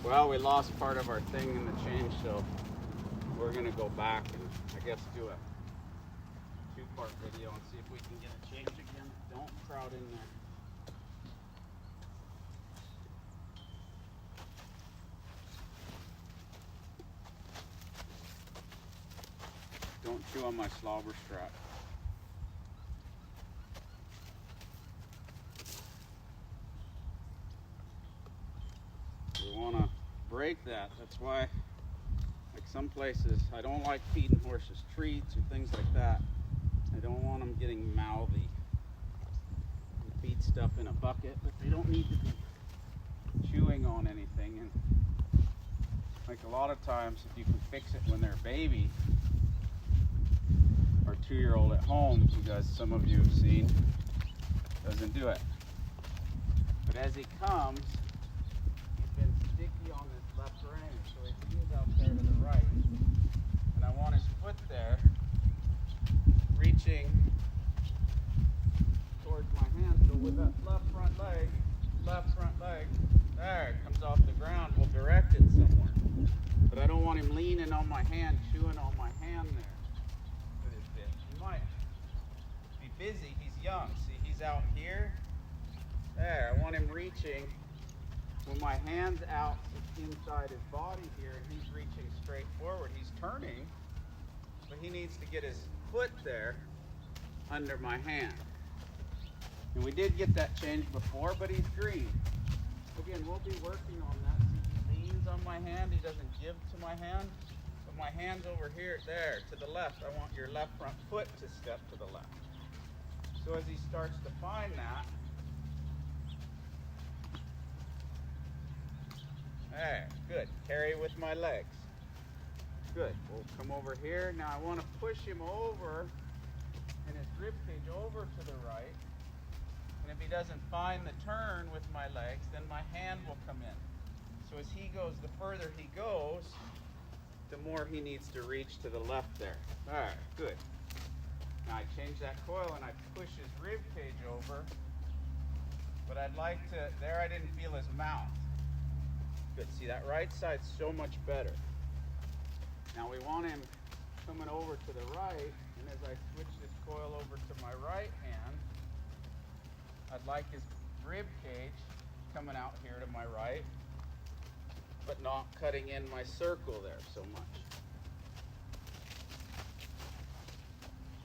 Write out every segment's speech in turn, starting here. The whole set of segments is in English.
Well, we lost part of our thing in the change, so we're gonna go back and I guess do a two-part video and see if we can get a change again. Don't crowd in there. Don't chew on my slobber strap. We want to break that. That's why, like some places, I don't like feeding horses treats or things like that. I don't want them getting mouthy. We feed stuff in a bucket, but they don't need to be chewing on anything. And like a lot of times, if you can fix it when they're a baby, our 2-year-old at home, you guys, some of you have seen, doesn't do it. But as he comes, he's been sticky on this left rein, so his heel's out there to the right. And I want his foot there, reaching towards my hand. So with that left front leg, there, it comes off the ground, we'll direct it somewhere. But I don't want him leaning on my hand, chewing on my hand there. He might be busy, he's young. See, he's out here. There, I want him reaching when my hand's out inside his body here and he's reaching straight forward. He's turning, but he needs to get his foot there under my hand. And we did get that changed before, but he's green. Again, we'll be working on that. See, he leans on my hand, he doesn't give to my hand. My hand's over here, there, to the left. I want your left front foot to step to the left. So as he starts to find that, there, good. Carry with my legs. Good. We'll come over here. Now I want to push him over and his rib cage over to the right. And if he doesn't find the turn with my legs, then my hand will come in. So as he goes, the further he goes, the more he needs to reach to the left there. All right, good. Now I change that coil and I push his rib cage over, but I'd like to, there I didn't feel his mouth. Good, see that right side's so much better. Now we want him coming over to the right, and as I switch this coil over to my right hand, I'd like his rib cage coming out here to my right, but not cutting in my circle there so much.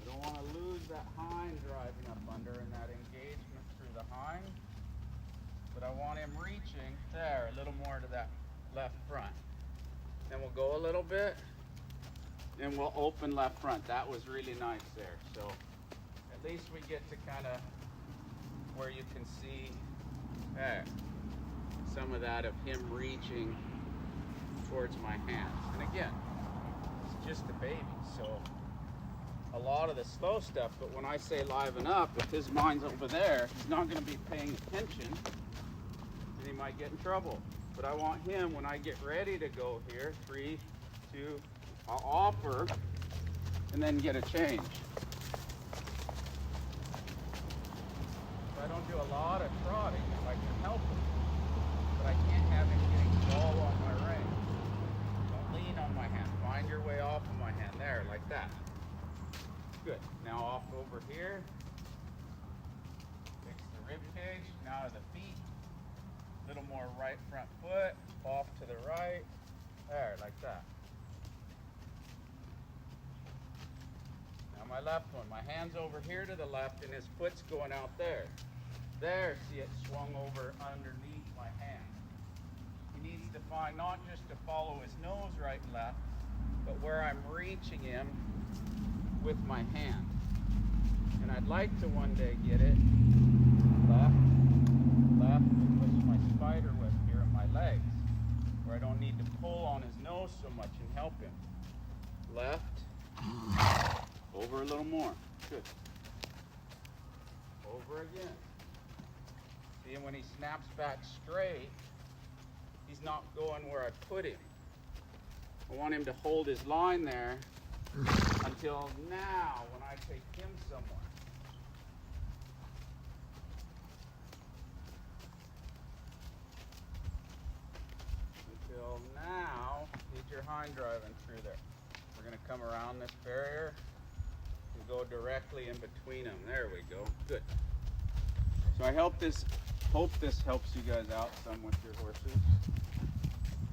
I don't want to lose that hind driving up under and that engagement through the hind, but I want him reaching there a little more to that left front. Then we'll go a little bit, and we'll open left front. That was really nice there. So at least we get to kind of where you can see there, some of that of him reaching towards my hands. And again, it's just a baby, so a lot of the slow stuff, but when I say liven up, if his mind's over there, he's not going to be paying attention and he might get in trouble. But I want him, when I get ready to go here, 3, 2, I'll offer and then get a change. I don't do a lot of trotting if I can help it, but I can't have him getting all on my rein. Don't lean on my hand. Find your way off of my hand. There, like that. Good. Now off over here. Fix the rib cage. Now to the feet. A little more right front foot. Off to the right. There, like that. Now my left one. My hand's over here to the left and his foot's going out there. There, see it swung over underneath my hand. He needs to find, not just to follow his nose right and left, but where I'm reaching him with my hand. And I'd like to one day get it left, and push my spider web here in my legs, where I don't need to pull on his nose so much and help him. Left, over a little more. Good. Over again. See, and when he snaps back straight, he's not going where I put him. I want him to hold his line there until now when I take him somewhere. Until mind driving through there. We're gonna come around this barrier and go directly in between them. There we go, good. So I hope this helps you guys out some with your horses.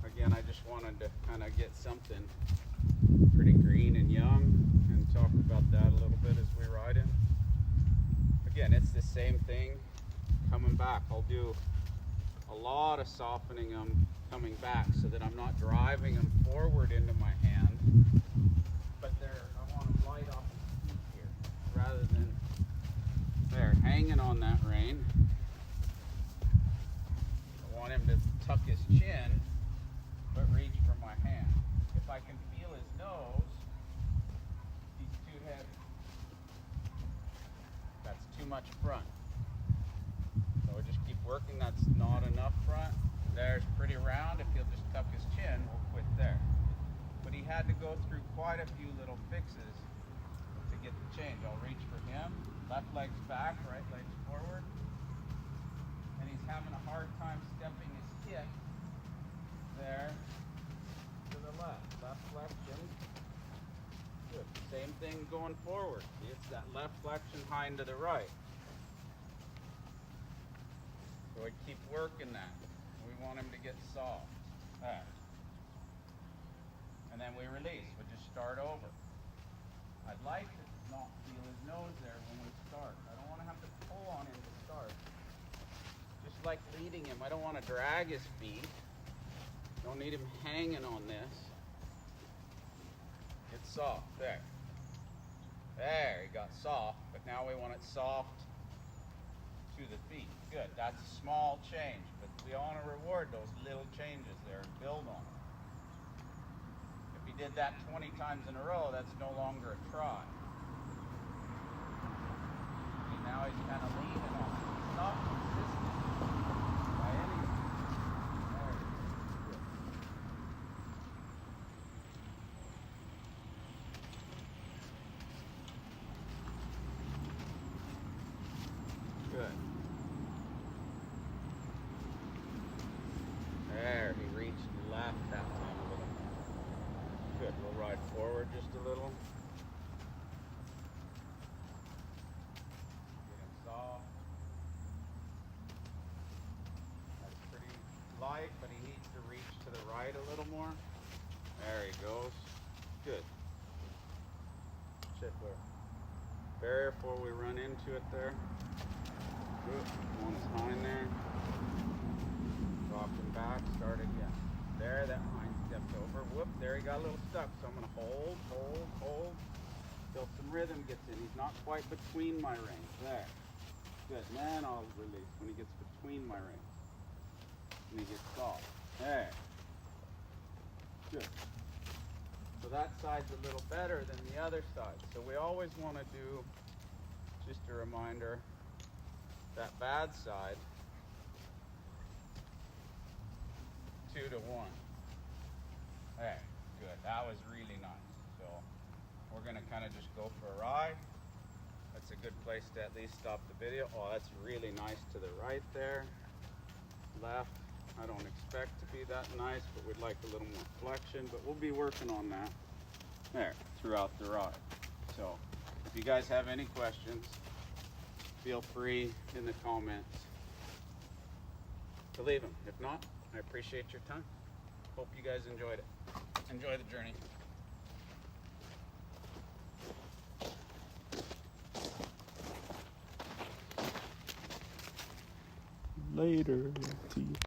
Again, I just wanted to kind of get something pretty green and young and talk about that a little bit as we ride in. Again, it's the same thing coming back. I'll do a lot of softening them coming back so that I'm not driving them forward into my hand, but I want them light off the feet here rather than there hanging on that rein. I want him to tuck his chin but reach for my hand. If I can feel his nose, he's too heavy. That's too much front. So we just keep working. That's not enough front. There's pretty round. If he'll just tuck his chin, we'll quit there. But he had to go through quite a few little fixes to get the change. I'll reach for him. Left leg's back, right leg's forward. And he's having a hard time stepping his hip there to the left. Left flexion. Good. Same thing going forward. See, it's that left flexion hind to the right. So we keep working that. We want him to get soft. There. And then we release. We just start over. I'd like to not feel his nose there when we start. I don't want to have to pull on him to start. Just like leading him. I don't want to drag his feet. Don't need him hanging on this. It's soft. There. There, he got soft, but now we want it soft to the feet. Good. That's a small change, but we want to reward those little changes there and build on them. If he did that 20 times in a row, that's no longer a try. See, now he's kind of leaning on it. It's not consistent by any means. There it is. Good. Good. There, he reached left that time a little more. Good, we'll ride forward just a little. Get him soft. That's pretty light, but he needs to reach to the right a little more. There he goes. Good. Shit, barrier before we run into it there. Good. On his hind there. Drop him back, start again. There, that hind stepped over. Whoop, there he got a little stuck. So I'm going to hold. Till some rhythm gets in. He's not quite between my reins. There. Good. And then I'll release when he gets between my reins. And he gets soft. There. Good. So that side's a little better than the other side. So we always want to do, just a reminder, that bad side 2 to 1. There, good. That was really nice. So we're gonna kind of just go for a ride. That's a good place to at least stop the video. Oh, that's really nice to the right there. Left, I don't expect to be that nice, but we'd like a little more flexion, but we'll be working on that there throughout the ride. So if you guys have any questions, feel free in the comments to leave them. If not, I appreciate your time. Hope you guys enjoyed it. Enjoy the journey. Later.